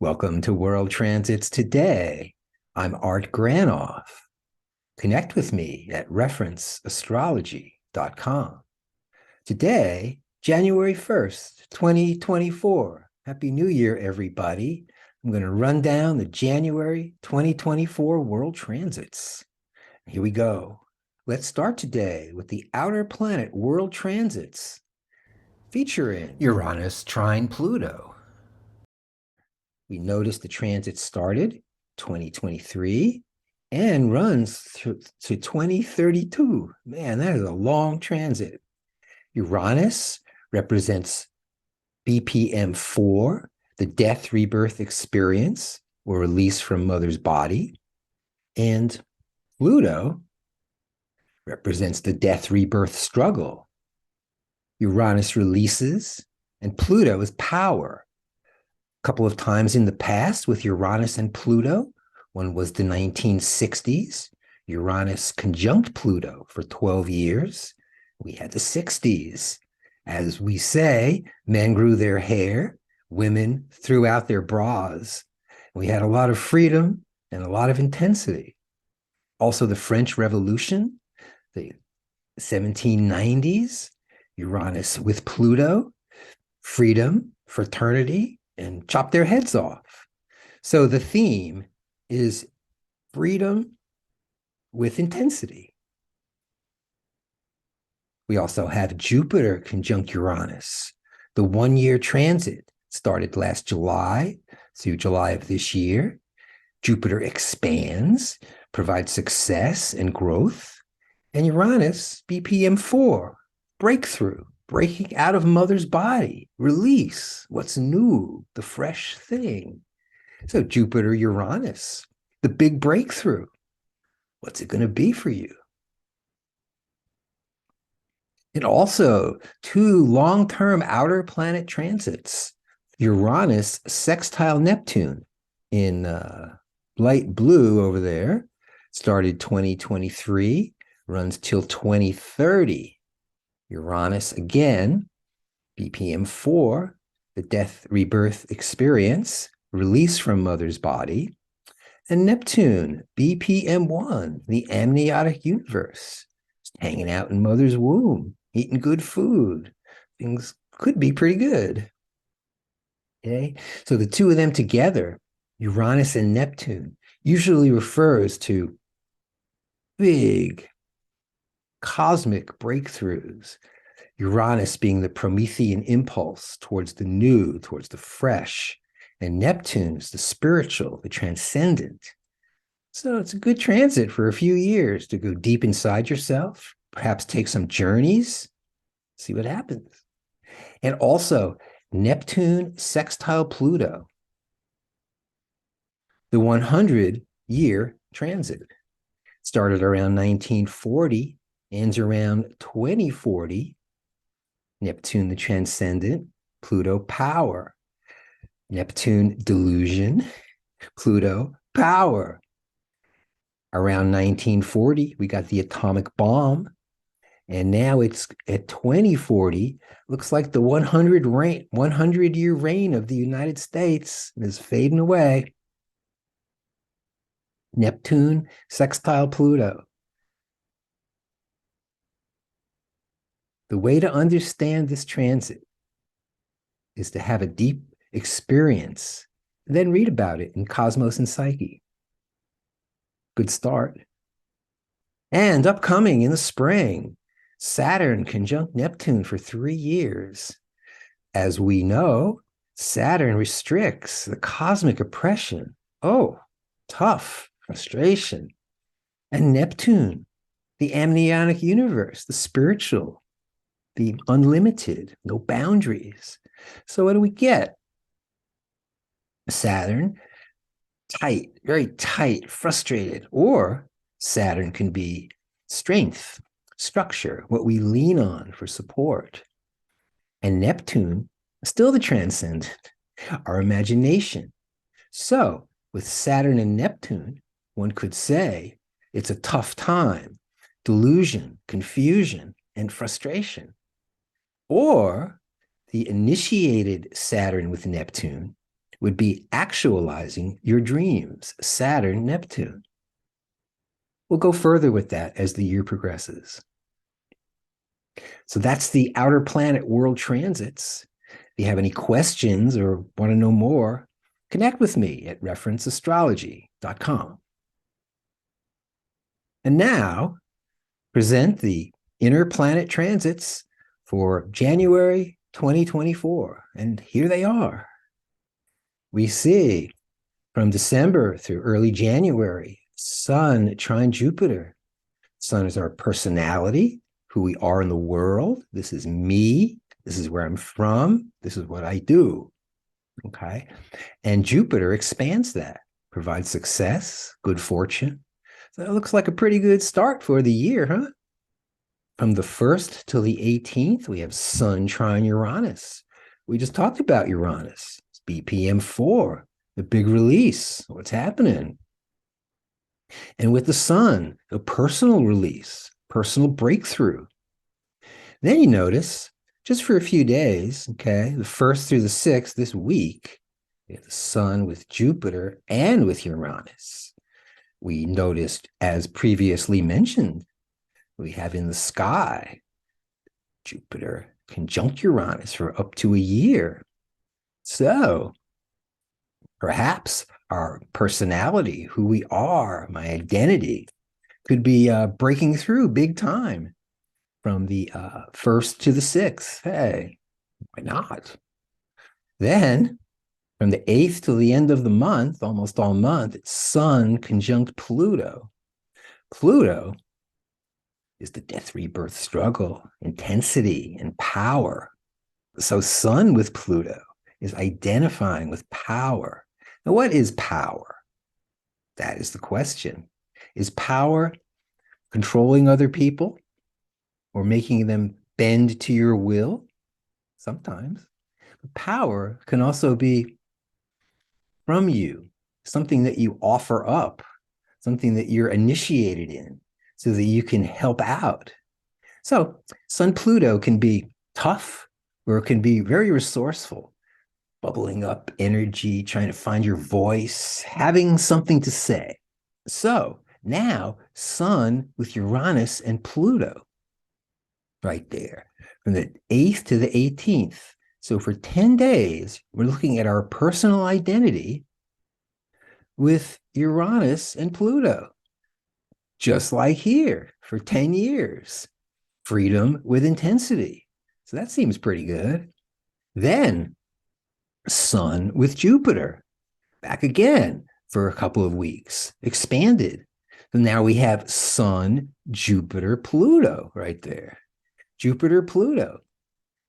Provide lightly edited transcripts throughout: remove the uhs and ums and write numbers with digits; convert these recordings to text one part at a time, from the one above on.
Welcome to World Transits Today. I'm Art Granoff. Connect with me at referenceastrology.com. Today, January 1st, 2024. Happy New Year, everybody. I'm going to run down the January 2024 World Transits. Here we go. Let's start today with the outer planet World Transits, featuring Uranus trine Pluto. We notice the transit started 2023 and runs to 2032. Man, that is a long transit. Uranus represents BPM 4, the death rebirth experience or release from mother's body. And Pluto represents the death rebirth struggle. Uranus releases, and Pluto is power. Couple of times in the past with Uranus and Pluto. One was the 1960s. Uranus conjunct Pluto for 12 years. We had the 60s. As we say, men grew their hair, women threw out their bras. We had a lot of freedom and a lot of intensity. Also the French Revolution, the 1790s, Uranus with Pluto, freedom, fraternity, and chop their heads off. So the theme is freedom with intensity. We also have Jupiter conjunct Uranus. The 1-year transit started last July through July of this year. Jupiter expands, provides success and growth. And Uranus, BPM 4, breakthrough. Breaking out of mother's body, release, what's new, the fresh thing. So Jupiter, Uranus, the big breakthrough. What's it going to be for you? And also 2 long-term outer planet transits. Uranus sextile Neptune in light blue over there, started 2023, runs till 2030. Uranus again, BPM 4, the death rebirth experience, release from mother's body. And Neptune, BPM 1, the amniotic universe, just hanging out in mother's womb, eating good food. Things could be pretty good. Okay, so the 2 of them together, Uranus and Neptune, usually refers to big cosmic breakthroughs. Uranus being the Promethean impulse towards the new, towards the fresh, and Neptune's the spiritual, the transcendent. So it's a good transit for a few years to go deep inside yourself, perhaps take some journeys, see what happens. And also Neptune sextile Pluto, the 100-year transit. Started around 1940, ends around 2040. Neptune, the transcendent, Pluto, power. Neptune, delusion, Pluto, power. Around 1940, we got the atomic bomb. And now it's at 2040, looks like the 100-year reign of the United States is fading away. Neptune, sextile Pluto. The way to understand this transit is to have a deep experience, then read about it in Cosmos and Psyche. Good start. And upcoming in the spring, Saturn conjunct Neptune for 3 years. As we know, Saturn restricts the cosmic oppression. Oh, tough, frustration. And Neptune, the amniotic universe, the spiritual, the unlimited, no boundaries. So what do we get? Saturn, tight, very tight, frustrated. Or Saturn can be strength, structure, what we lean on for support. And Neptune, still the transcendent, our imagination. So with Saturn and Neptune, one could say it's a tough time, delusion, confusion, and frustration. Or the initiated Saturn with Neptune would be actualizing your dreams, Saturn, Neptune. We'll go further with that as the year progresses. So that's the outer planet world transits. If you have any questions or want to know more, connect with me at referenceastrology.com. And now, present the inner planet transits for January 2024. And here they are. We see from December through early January, Sun trine Jupiter. Sun is our personality, who we are in the world. This is me. This is where I'm from. This is what I do. Okay. And Jupiter expands that, provides success, good fortune. So it looks like a pretty good start for the year, huh? From the 1st till the 18th, we have Sun trine Uranus. We just talked about Uranus. It's BPM 4, the big release. What's happening? And with the Sun, a personal release, personal breakthrough. Then you notice, just for a few days, okay, the 1st through the 6th this week, we have the Sun with Jupiter and with Uranus. We noticed, as previously mentioned, we have in the sky Jupiter conjunct Uranus for up to a year. So perhaps our personality, who we are, my identity, could be breaking through big time from the 1st to the 6th. Hey, why not? Then from the 8th to the end of the month, almost all month, it's Sun conjunct Pluto. Pluto is the death rebirth struggle, intensity, and power. So Sun with Pluto is identifying with power. Now, what is power? That is the question. Is power controlling other people or making them bend to your will? Sometimes. Power can also be from you, something that you offer up, something that you're initiated in so that you can help out. So Sun Pluto can be tough or it can be very resourceful, bubbling up energy, trying to find your voice, having something to say. So now Sun with Uranus and Pluto right there from the 8th to the 18th. So for 10 days, we're looking at our personal identity with Uranus and Pluto, just like here for 10 years, freedom with intensity. So that seems pretty good. Then Sun with Jupiter, back again for a couple of weeks, expanded. So now we have Sun, Jupiter, Pluto right there. Jupiter, Pluto.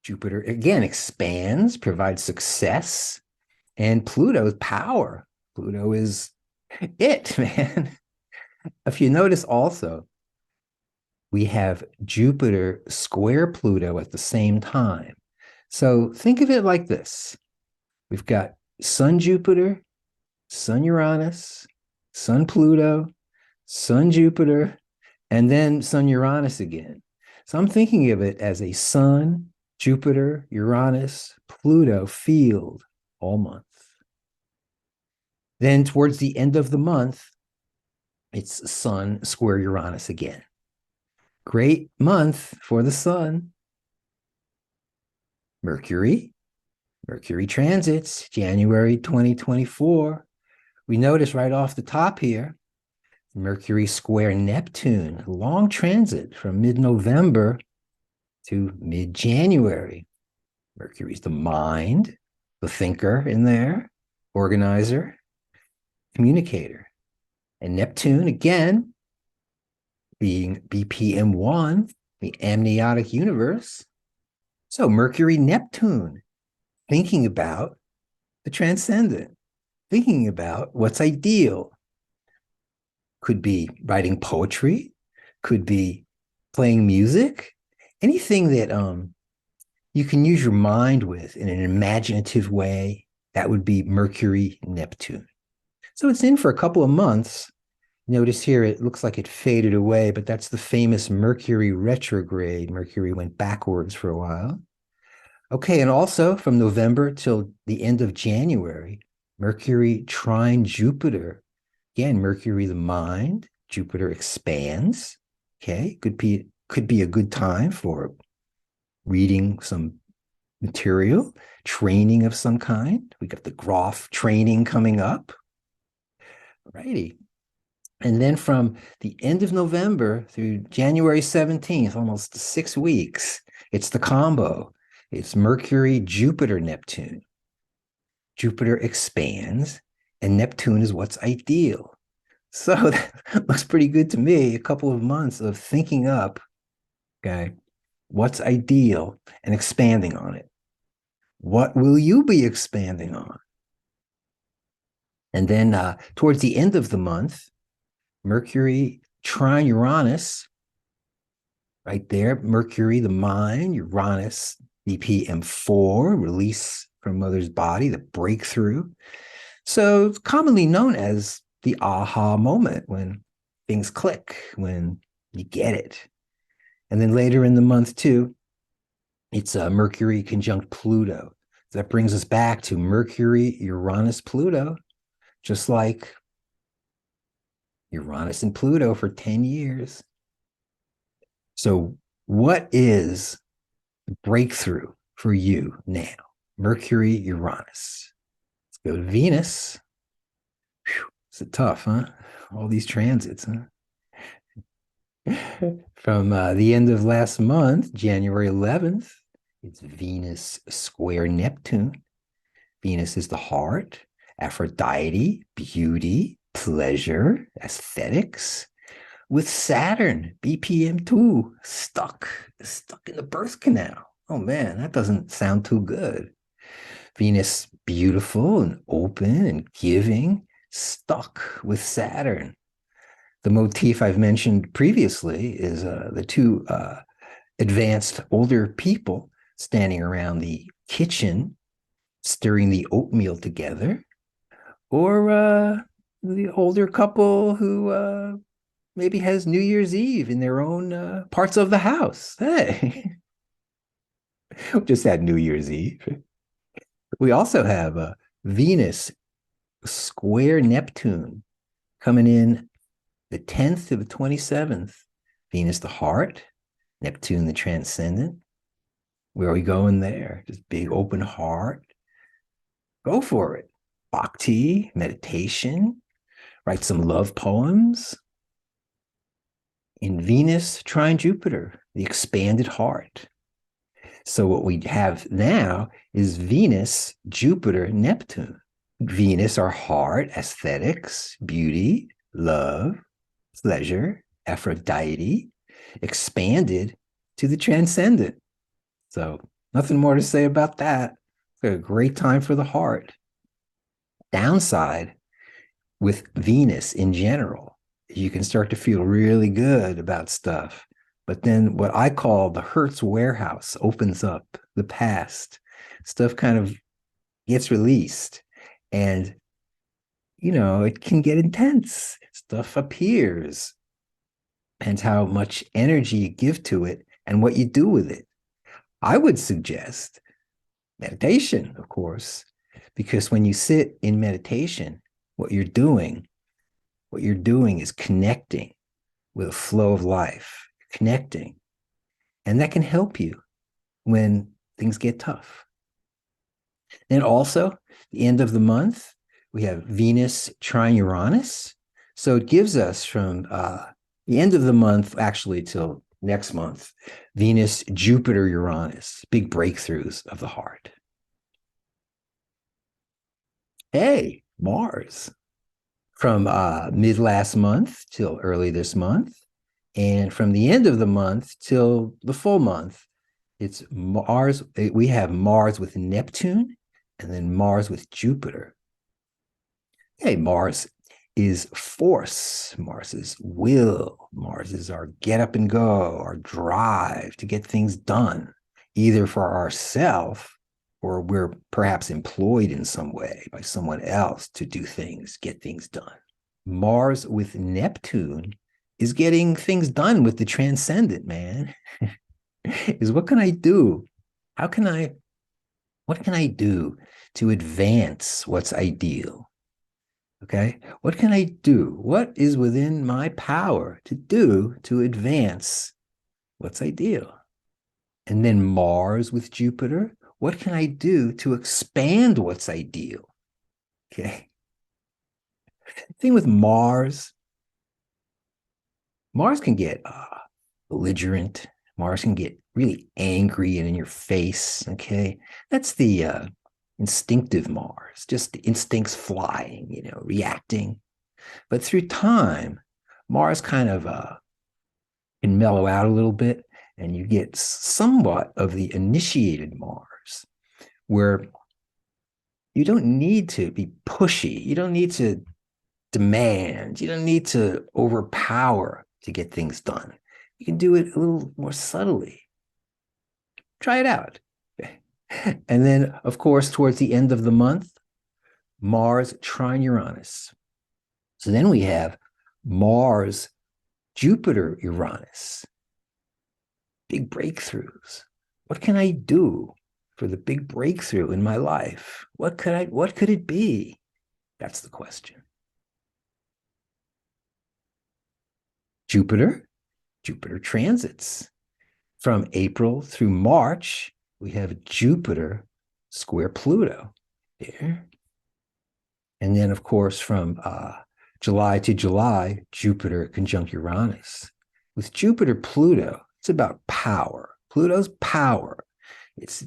Jupiter, again, expands, provides success, and Pluto is power. Pluto is it, man. If you notice also, we have Jupiter square Pluto at the same time. So think of it like this. We've got Sun Jupiter, Sun Uranus, Sun Pluto, Sun Jupiter, and then Sun Uranus again. So I'm thinking of it as a Sun, Jupiter, Uranus, Pluto field all month. Then towards the end of the month, it's Sun square Uranus again. Great month for the Sun. Mercury transits, January 2024. We notice right off the top here, Mercury square Neptune, long transit from mid-November to mid-January. Mercury's the mind, the thinker in there, organizer, communicator. And Neptune, again, being BPM 1, the amniotic universe. So Mercury, Neptune, thinking about the transcendent, thinking about what's ideal. Could be writing poetry, could be playing music, anything that you can use your mind with in an imaginative way. That would be Mercury, Neptune. So it's in for a couple of months. Notice here, it looks like it faded away, but that's the famous Mercury retrograde. Mercury went backwards for a while. Okay, and also from November till the end of January, Mercury trine Jupiter. Again, Mercury, the mind, Jupiter expands. Okay, could be a good time for reading some material, training of some kind. We got the Grof training coming up. Righty. And then from the end of November through January 17th, almost 6 weeks, it's the combo. It's Mercury, Jupiter, Neptune. Jupiter expands, and Neptune is what's ideal. So that looks pretty good to me. A couple of months of thinking up, okay, what's ideal and expanding on it. What will you be expanding on? And then towards the end of the month, Mercury trine Uranus, right there. Mercury, the mind, Uranus, BPM4, release from mother's body, the breakthrough. So it's commonly known as the aha moment when things click, when you get it. And then later in the month, too, it's Mercury conjunct Pluto. That brings us back to Mercury, Uranus, Pluto, just like Uranus and Pluto for 10 years. So, what is the breakthrough for you now? Mercury, Uranus. Let's go to Venus. Whew, is it tough, huh? All these transits, huh? From the end of last month, January 11th, it's Venus square Neptune. Venus is the heart, Aphrodite, beauty, pleasure, aesthetics, with Saturn, BPM2, stuck in the birth canal. Oh man, that doesn't sound too good. Venus, beautiful and open and giving, stuck with Saturn. The motif I've mentioned previously is the two advanced older people standing around the kitchen, stirring the oatmeal together, or the older couple who maybe has New Year's Eve in their own parts of the house. Hey, just had New Year's Eve. We also have Venus square Neptune coming in the 10th to the 27th. Venus, the heart, Neptune, the transcendent. Where are we going there? Just big open heart. Go for it. Bhakti, meditation, write some love poems. In Venus, trine Jupiter, the expanded heart. So what we have now is Venus, Jupiter, Neptune. Venus, our heart, aesthetics, beauty, love, pleasure, Aphrodite, expanded to the transcendent. So nothing more to say about that. It's a great time for the heart. Downside with Venus in general, you can start to feel really good about stuff. But then what I call the Hertz warehouse opens up, the past. Stuff kind of gets released. And, it can get intense. Stuff appears. Depends how much energy you give to it and what you do with it. I would suggest meditation, of course, because when you sit in meditation, what you're doing is connecting with a flow of life, connecting. And that can help you when things get tough. Then also, the end of the month, we have Venus trine Uranus. So it gives us from the end of the month, actually, till next month, Venus, Jupiter, Uranus, big breakthroughs of the heart. Hey, Mars, from mid last month till early this month, and from the end of the month till the full month, it's Mars. We have Mars with Neptune and then Mars with Jupiter. Hey, Mars is force. Mars is will. Mars is our get up and go, our drive to get things done, either for ourselves or we're perhaps employed in some way by someone else to do things, get things done. Mars with Neptune is getting things done with the transcendent, man. Is what can I do? How can I What can I do to advance what's ideal? Okay. What can I do? What is within my power to do to advance what's ideal? And then Mars with Jupiter. What can I do to expand what's ideal? Okay. The thing with Mars can get belligerent. Mars can get really angry and in your face. Okay. That's the instinctive Mars, just the instincts flying, reacting. But through time, Mars kind of can mellow out a little bit, and you get somewhat of the initiated Mars, where you don't need to be pushy. You don't need to demand. You don't need to overpower to get things done. You can do it a little more subtly. Try it out. And then, of course, towards the end of the month, Mars trine Uranus. So then we have Mars, Jupiter, Uranus. Big breakthroughs. What can I do for the big breakthrough in my life? What could it be? That's the question. Jupiter transits. From April through March, we have Jupiter square Pluto there. And then, of course, from July to July, Jupiter conjunct Uranus. With Jupiter Pluto, it's about power. Pluto's power. It's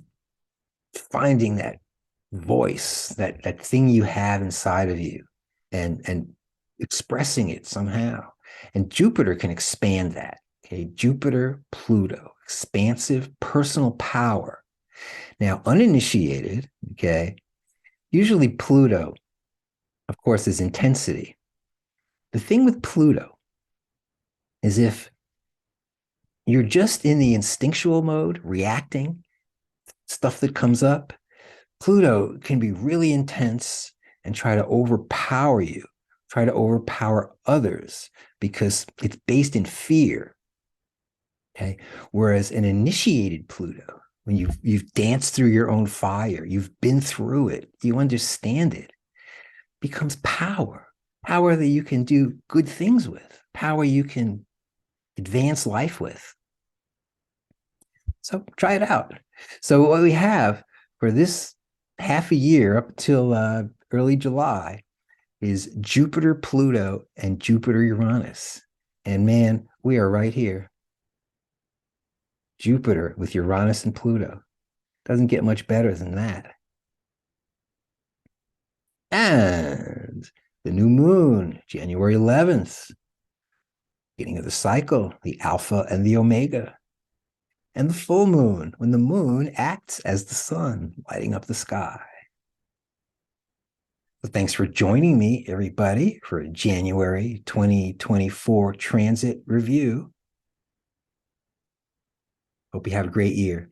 finding that voice, that thing you have inside of you, and expressing it somehow. And Jupiter can expand that. Okay, Jupiter, Pluto, expansive personal power. Now, uninitiated, okay, usually Pluto, of course, is intensity. The thing with Pluto is if you're just in the instinctual mode, reacting, stuff that comes up, Pluto can be really intense and try to overpower you, try to overpower others because it's based in fear. Okay. Whereas an initiated Pluto, when you've danced through your own fire, you've been through it, you understand it, becomes power that you can do good things with, power you can advance life with. So try it out. So what we have for this half a year up till early July is Jupiter, Pluto, and Jupiter, Uranus. And man, we are right here. Jupiter with Uranus and Pluto. Doesn't get much better than that. And the new moon, January 11th, beginning of the cycle, the Alpha and the Omega. And the full moon, when the moon acts as the sun, lighting up the sky. So thanks for joining me, everybody, for a January 2024 transit review. Hope you have a great year.